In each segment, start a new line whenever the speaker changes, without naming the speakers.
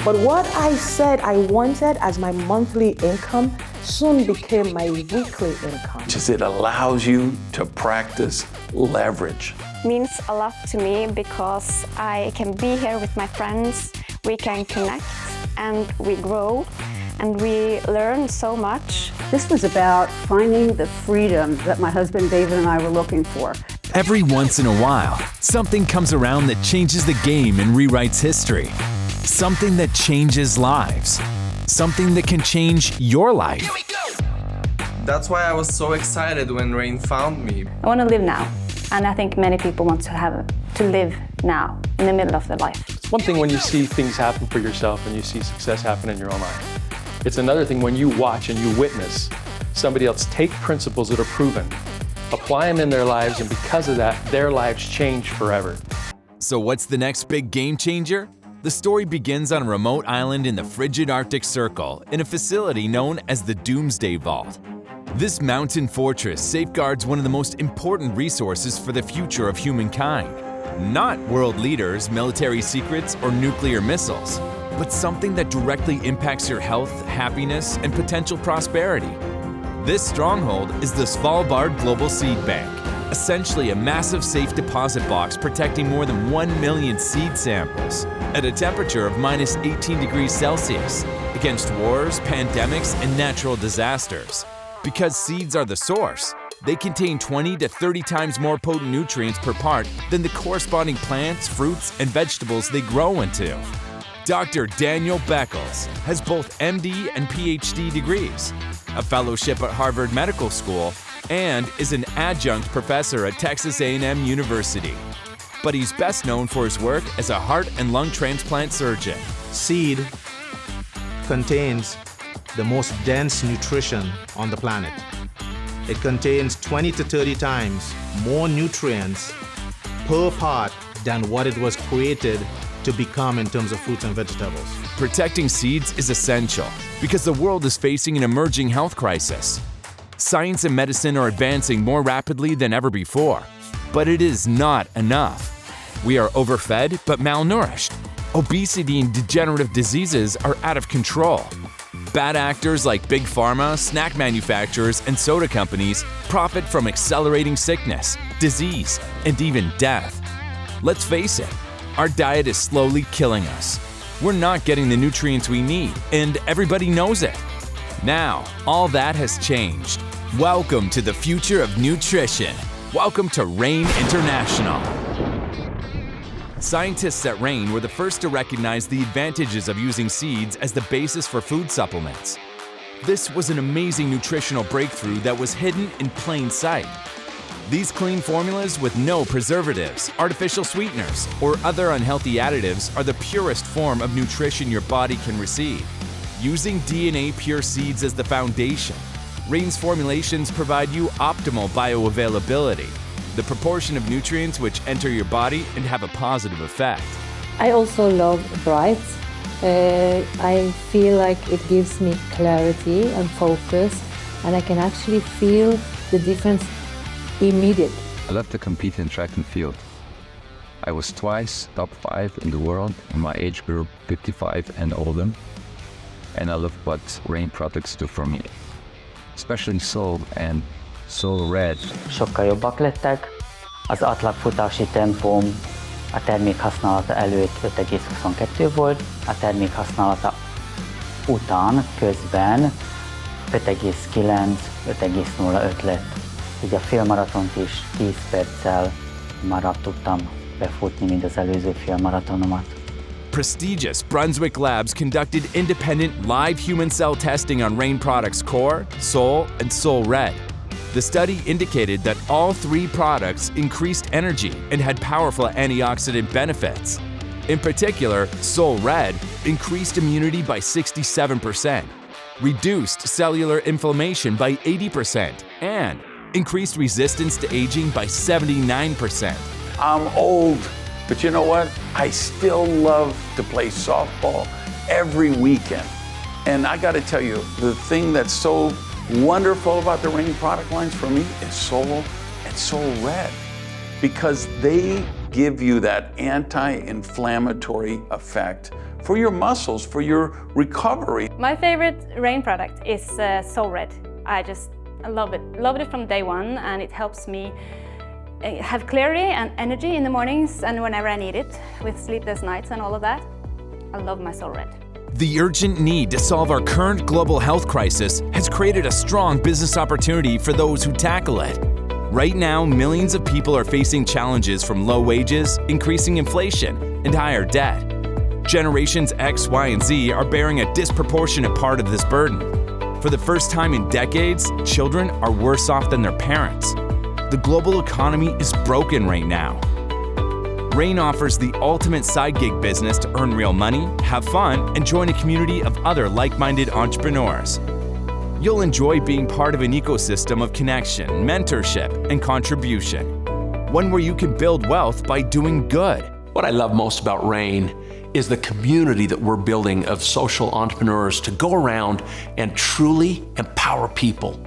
But what I said I wanted as my monthly income soon became my weekly income.
Just it allows you to practice leverage.
Means a lot to me because I can be here with my friends, we can connect and we grow and we learn so much.
This was about finding the freedom that my husband David and I were looking for.
Every once in a while, something comes around that changes the game and rewrites history. Something that changes lives. Something that can change your life.
That's why I was so excited when Rain found me.
I want to live now, and I think many people want to live now, in the middle of their life.
It's one thing when you see things happen for yourself and you see success happen in your own life. It's another thing when you watch and you witness somebody else take principles that are proven, apply them in their lives, and because of that, their lives change forever.
So what's the next big game changer? The story begins on a remote island in the frigid Arctic Circle in a facility known as the Doomsday Vault. This mountain fortress safeguards one of the most important resources for the future of humankind. Not world leaders, military secrets, or nuclear missiles, but something that directly impacts your health, happiness, and potential prosperity. This stronghold is the Svalbard Global Seed Bank, essentially a massive safe deposit box protecting more than 1 million seed samples at a temperature of minus 18 degrees Celsius against wars, pandemics, and natural disasters. Because seeds are the source, they contain 20 to 30 times more potent nutrients per part than the corresponding plants, fruits, and vegetables they grow into. Dr. Daniel Beckles has both MD and PhD degrees, a fellowship at Harvard Medical School, and is an adjunct professor at Texas A&M University. But he's best known for his work as a heart and lung transplant surgeon.
Seed contains the most dense nutrition on the planet. It contains 20 to 30 times more nutrients per part than what it was created to become in terms of fruits and vegetables.
Protecting seeds is essential because the world is facing an emerging health crisis. Science and medicine are advancing more rapidly than ever before, but it is not enough. We are overfed but malnourished. Obesity and degenerative diseases are out of control. Bad actors like big pharma, snack manufacturers, and soda companies profit from accelerating sickness, disease, and even death. Let's face it, our diet is slowly killing us. We're not getting the nutrients we need, and everybody knows it. Now, all that has changed. Welcome to the future of nutrition. Welcome to Rain International. Scientists at Rain were the first to recognize the advantages of using seeds as the basis for food supplements. This was an amazing nutritional breakthrough that was hidden in plain sight. These clean formulas with no preservatives, artificial sweeteners, or other unhealthy additives are the purest form of nutrition your body can receive. Using DNA-pure seeds as the foundation, Rain's formulations provide you optimal bioavailability, the proportion of nutrients which enter your body and have a positive effect.
I also love Bright. I feel like it gives me clarity and focus, and I can actually feel the difference immediately.
I love to compete in track and field. I was twice top 5 in the world in my age group 55 and older, and I love what Rain products do for me, especially Soul and Soul Red.
Sokkal jobbak lettek, az átlagfutási tempóm a termék használata előtt 5,22 volt, a termék használata után közben 5,9-5,05 lett. Így a félmaratont is 10 perccel már tudtam befutni, mint az előző félmaratonomat.
Prestigious Brunswick labs conducted independent live human cell testing on Rain products Core, Soul, and Soul Red. The study indicated that all 3 products increased energy and had powerful antioxidant benefits. In particular, Soul Red increased immunity by 67%, reduced cellular inflammation by 80%, and increased resistance to aging by 79%.
I'm old, but you know what? I still love to play softball every weekend. And I gotta tell you, the thing that's so wonderful about the Rain product lines for me is Soul and Soul Red, because they give you that anti-inflammatory effect for your muscles, for your recovery.
My favorite rain product is Soul Red. I just love it. Loved it from day one, and it helps me have clarity and energy in the mornings and whenever I need it, with sleepless nights and all of that. I love my Soul Red.
The urgent need to solve our current global health crisis has created a strong business opportunity for those who tackle it. Right now, millions of people are facing challenges from low wages, increasing inflation, and higher debt. Generations X, Y, and Z are bearing a disproportionate part of this burden. For the first time in decades, children are worse off than their parents. The global economy is broken right now. Rain offers the ultimate side gig business to earn real money, have fun, and join a community of other like-minded entrepreneurs. You'll enjoy being part of an ecosystem of connection, mentorship, and contribution. One where you can build wealth by doing good.
What I love most about Rain is the community that we're building of social entrepreneurs to go around and truly empower people.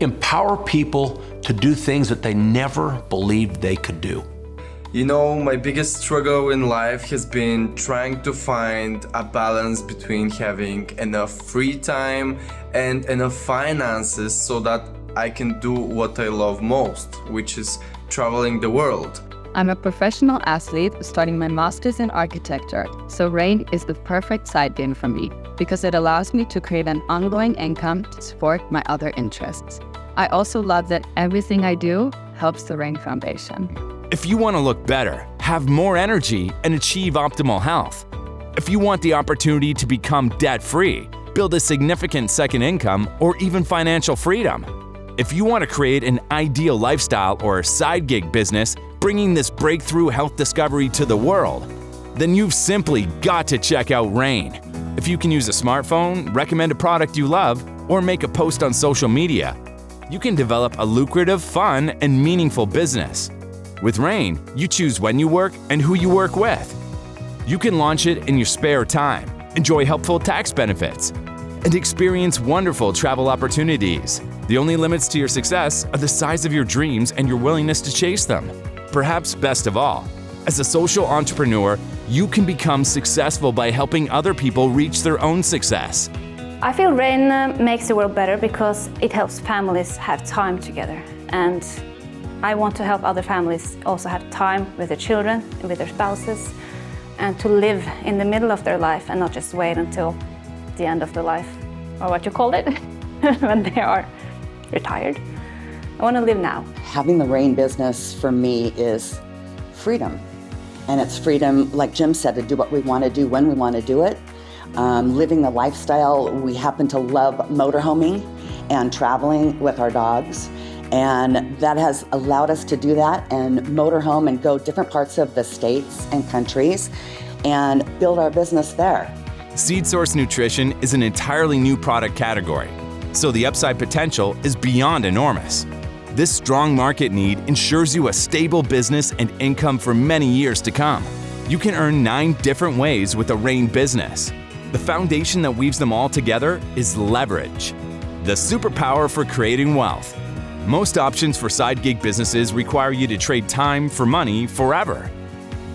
Empower people to do things that they never believed they could do.
You know, my biggest struggle in life has been trying to find a balance between having enough free time and enough finances so that I can do what I love most, which is traveling the world.
I'm a professional athlete starting my master's in architecture, so Rain is the perfect side gig for me because it allows me to create an ongoing income to support my other interests. I also love that everything I do helps the Rain Foundation.
If you want to look better, have more energy, and achieve optimal health. If you want the opportunity to become debt-free, build a significant second income, or even financial freedom. If you want to create an ideal lifestyle or side gig business, bringing this breakthrough health discovery to the world, then you've simply got to check out Rain. If you can use a smartphone, recommend a product you love, or make a post on social media, you can develop a lucrative, fun, and meaningful business. With Rain, you choose when you work and who you work with. You can launch it in your spare time, enjoy helpful tax benefits, and experience wonderful travel opportunities. The only limits to your success are the size of your dreams and your willingness to chase them. Perhaps best of all, as a social entrepreneur, you can become successful by helping other people reach their own success.
I feel Rain makes the world better because it helps families have time together, and I want to help other families also have time with their children and with their spouses, and to live in the middle of their life and not just wait until the end of their life, or what you call it, when they are retired. I want to live now.
Having the Rain business for me is freedom. And it's freedom, like Jim said, to do what we want to do when we want to do it. Living the lifestyle. We happen to love motorhoming and traveling with our dogs. And that has allowed us to do that and motorhome and go different parts of the states and countries and build our business there.
Seed Source Nutrition is an entirely new product category, so the upside potential is beyond enormous. This strong market need ensures you a stable business and income for many years to come. You can earn 9 different ways with a Rain business. The foundation that weaves them all together is leverage, the superpower for creating wealth. Most options for side gig businesses require you to trade time for money forever.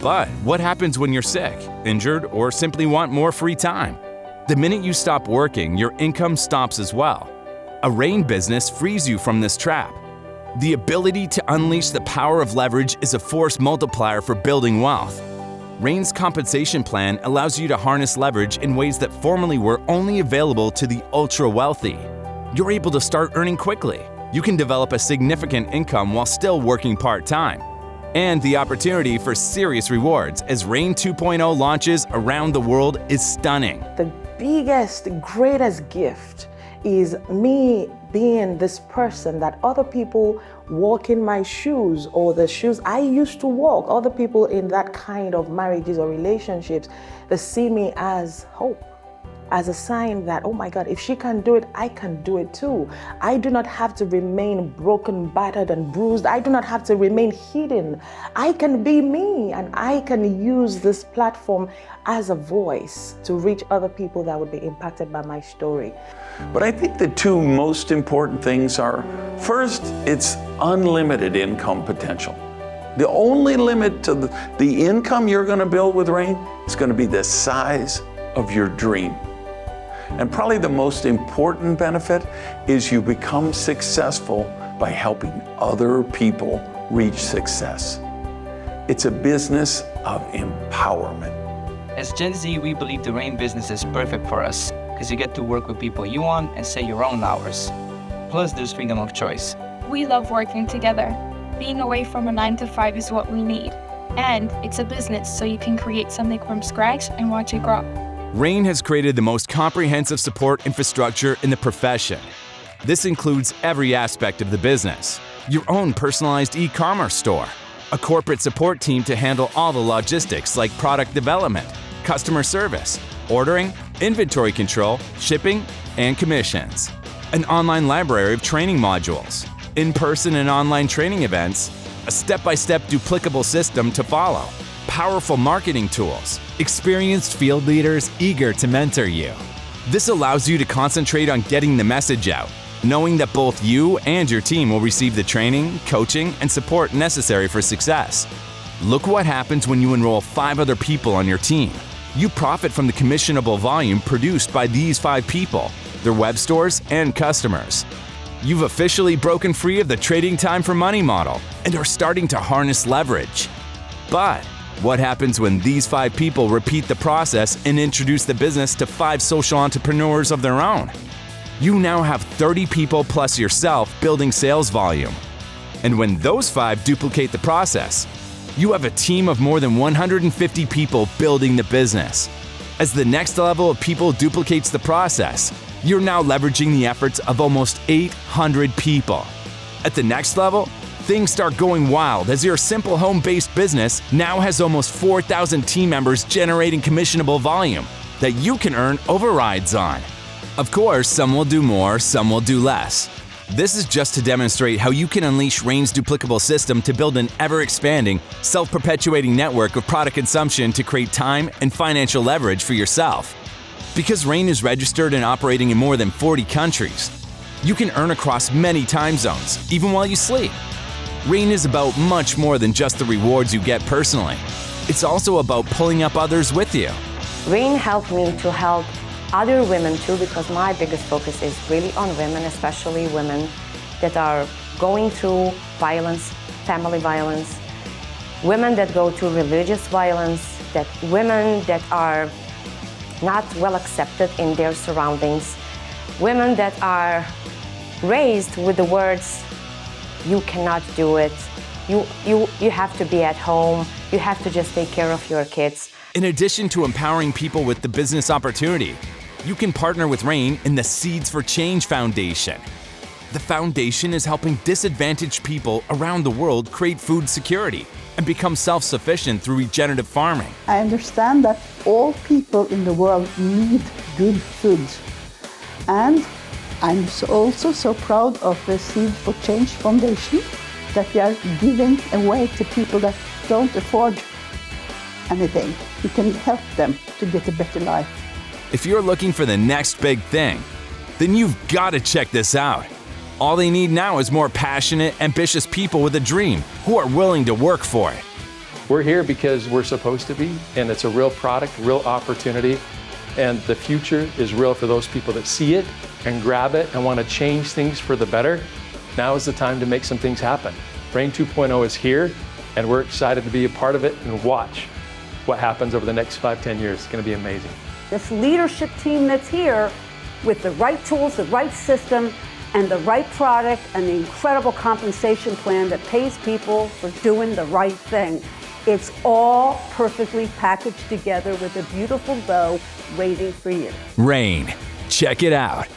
But what happens when you're sick, injured, or simply want more free time? The minute you stop working, your income stops as well. A Rain business frees you from this trap. The ability to unleash the power of leverage is a force multiplier for building wealth. Rain's compensation plan allows you to harness leverage in ways that formerly were only available to the ultra-wealthy. You're able to start earning quickly. You can develop a significant income while still working part-time. And the opportunity for serious rewards as Rain 2.0 launches around the world is stunning.
The biggest, greatest gift is me being this person that other people walk in my shoes, or the shoes I used to walk. Other people in that kind of marriages or relationships, they see me as hope, as a sign that, oh my God, if she can do it, I can do it too. I do not have to remain broken, battered, and bruised. I do not have to remain hidden. I can be me, and I can use this platform as a voice to reach other people that would be impacted by my story.
But I think the 2 most important things are, first, it's unlimited income potential. The only limit to the income you're going to build with Rain is going to be the size of your dream. And probably the most important benefit is you become successful by helping other people reach success. It's a business of empowerment.
As Gen Z, we believe the Rain business is perfect for us because you get to work with people you want and set your own hours. Plus, there's freedom of choice.
We love working together. Being away from a 9-to-5 is what we need. And it's a business, so you can create something from scratch and watch it grow.
Rain has created the most comprehensive support infrastructure in the profession. This includes every aspect of the business. Your own personalized e-commerce store, a corporate support team to handle all the logistics like product development, customer service, ordering, inventory control, shipping, and commissions. An online library of training modules, in-person and online training events, a step-by-step duplicable system to follow, powerful marketing tools, experienced field leaders eager to mentor you. This allows you to concentrate on getting the message out, knowing that both you and your team will receive the training, coaching, and support necessary for success. Look what happens when you enroll 5 other people on your team. You profit from the commissionable volume produced by these 5 people, their web stores, and customers. You've officially broken free of the trading time for money model and are starting to harness leverage. But what happens when these 5 people repeat the process and introduce the business to 5 social entrepreneurs of their own? You now have 30 people plus yourself building sales volume. And when those 5 duplicate the process, you have a team of more than 150 people building the business. As the next level of people duplicates the process, you're now leveraging the efforts of almost 800 people. At the next level, things start going wild as your simple home-based business now has almost 4,000 team members generating commissionable volume that you can earn overrides on. Of course, some will do more, some will do less. This is just to demonstrate how you can unleash Rain's duplicable system to build an ever-expanding, self-perpetuating network of product consumption to create time and financial leverage for yourself. Because Rain is registered and operating in more than 40 countries, you can earn across many time zones, even while you sleep. Rain is about much more than just the rewards you get personally. It's also about pulling up others with you.
Rain helped me to help other women too, because my biggest focus is really on women, especially women that are going through violence, family violence, women that go through religious violence, that women that are not well accepted in their surroundings, women that are raised with the words, you cannot do it, you have to be at home, you have to just take care of your kids.
In addition to empowering people with the business opportunity, you can partner with Rain in the Seeds for Change Foundation. The foundation is helping disadvantaged people around the world create food security and become self-sufficient through regenerative farming.
I understand that all people in the world need good food. And I'm also so proud of the Seeds for Change Foundation that we are giving away to people that don't afford anything. We can help them to get a better life.
If you're looking for the next big thing, then you've got to check this out. All they need now is more passionate, ambitious people with a dream who are willing to work for it.
We're here because we're supposed to be, and it's a real product, real opportunity, and the future is real for those people that see it and grab it and want to change things for the better. Now is the time to make some things happen. Rain 2.0 is here, and we're excited to be a part of it and watch what happens over the next 5-10 years. It's going to be amazing.
This leadership team that's here with the right tools, the right system, and the right product, and the incredible compensation plan that pays people for doing the right thing. It's all perfectly packaged together with a beautiful bow waiting for you.
Rain. Check it out.